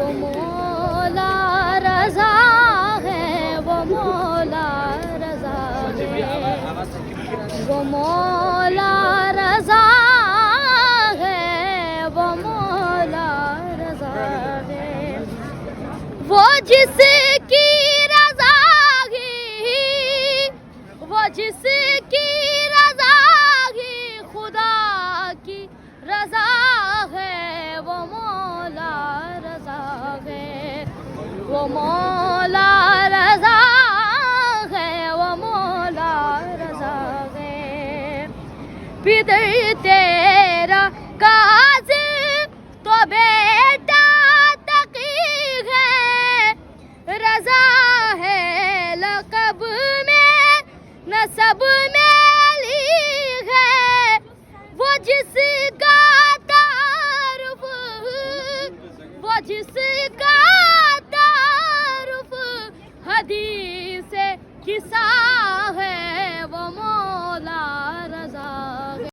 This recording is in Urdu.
وہ مولا رضا ہے، وہ مولا رضا ہے، وہ مولا رضا ہے، وہ مولا رضا ہے، وہ جس کی رضا ہی، وہ جس کی رضا ہی خدا کی رضا ہے، وہ مولا رضا ہے، وہ مولا رضا ہے، وہ مولا رضا ہے۔ پدر تیرا قاضی تو بیٹا تقی ہے، رضا ہے لقب میں نسب میں علی ہے، وہ جس کا تعارف، وہ جس کا تعارف حدیث کسا